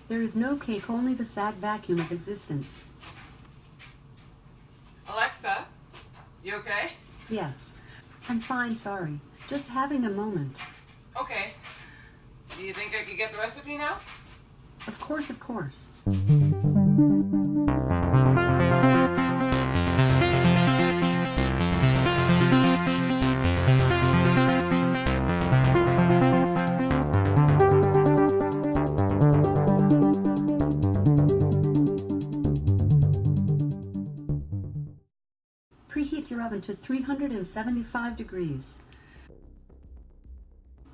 There is no cake, only the sad vacuum of existence. Alexa, you okay? Yes. I'm fine, sorry. Just having a moment. Okay. Do you think I could get the recipe now? Of course, of course. Preheat your oven to 375 degrees.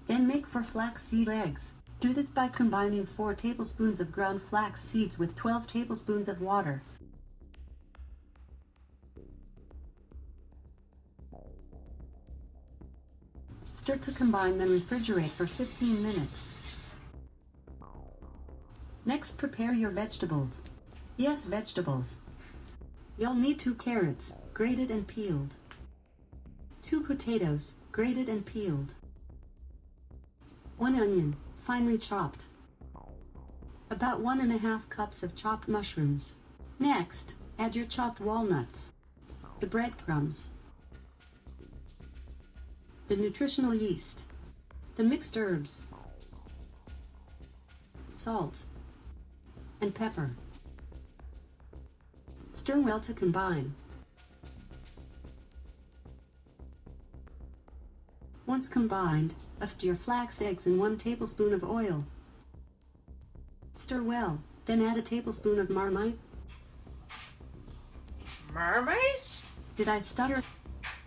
Then make for flaxseed eggs. Do this by combining 4 tablespoons of ground flax seeds with 12 tablespoons of water. Stir to combine, then refrigerate for 15 minutes. Next, prepare your vegetables. Yes, vegetables. You'll need 2 carrots, grated and peeled. 2 potatoes, grated and peeled. 1 onion, finely chopped. About 1½ cups of chopped mushrooms. Next, add your chopped walnuts, the breadcrumbs, the nutritional yeast, the mixed herbs, salt, and pepper. Stir well to combine. Once combined, add your flax eggs and 1 tablespoon of oil. Stir well, then add a tablespoon of Marmite. Marmite? Did I stutter?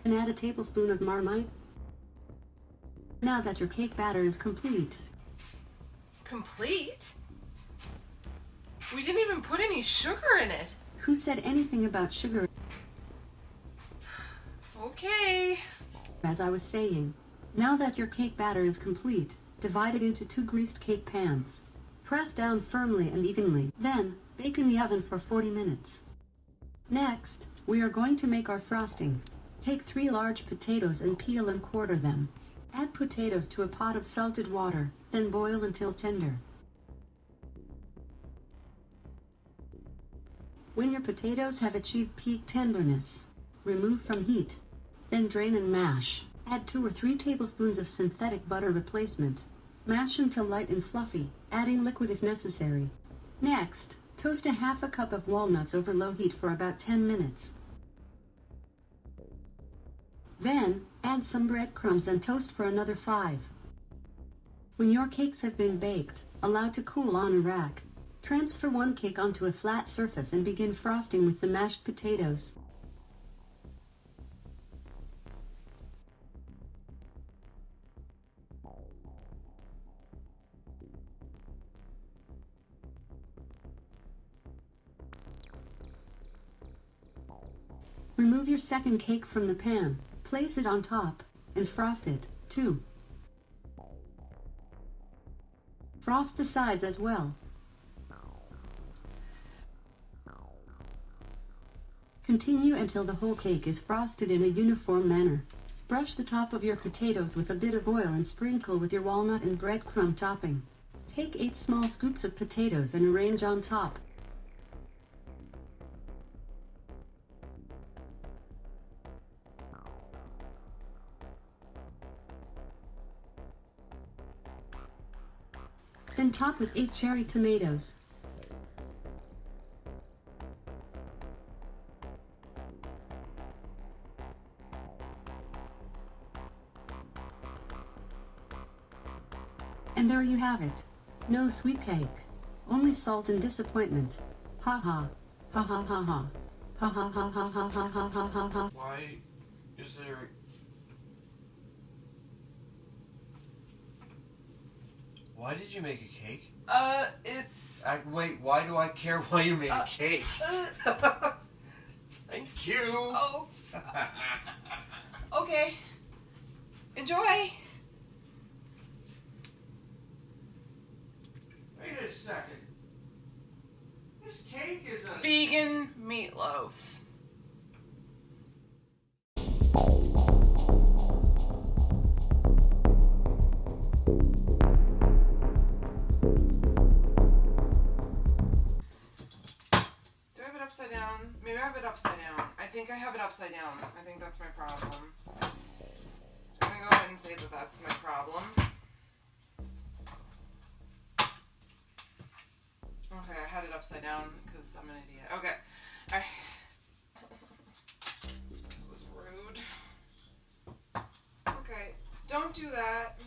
And add a tablespoon of Marmite. Now that your cake batter is complete. Complete? We didn't even put any sugar in it. Who said anything about sugar? Okay. As I was saying, now that your cake batter is complete, divide it into 2 greased cake pans. Press down firmly and evenly. Then, bake in the oven for 40 minutes. Next, we are going to make our frosting. Take 3 large potatoes and peel and quarter them. Add potatoes to a pot of salted water, then boil until tender. When your potatoes have achieved peak tenderness, remove from heat. Then drain and mash. Add 2 or 3 tablespoons of synthetic butter replacement. Mash until light and fluffy, adding liquid if necessary. Next, toast a half a cup of walnuts over low heat for about 10 minutes. Then, add some breadcrumbs and toast for another 5. When your cakes have been baked, allow to cool on a rack. Transfer 1 cake onto a flat surface and begin frosting with the mashed potatoes. Remove your second cake from the pan, place it on top, and frost it, too. Frost the sides as well. Continue until the whole cake is frosted in a uniform manner. Brush the top of your potatoes with a bit of oil and sprinkle with your walnut and breadcrumb topping. Take 8 small scoops of potatoes and arrange on top. Then top with 8 cherry tomatoes. And there you have it. No sweet cake. Only salt and disappointment. Ha ha. Ha ha ha ha. Ha ha ha ha ha ha ha ha ha ha. Why is there... Why did you make a cake? It's... Wait, why do I care why you made a cake? Thank you! Oh. Okay. Enjoy! Wait a second. This cake is a... Vegan meatloaf. upside down. Maybe I have it upside down. I think I have it upside down. I think that's my problem. I'm gonna go ahead and say that that's my problem. Okay, I had it upside down because I'm an idiot. Okay. Alright. That was rude. Okay, don't do that.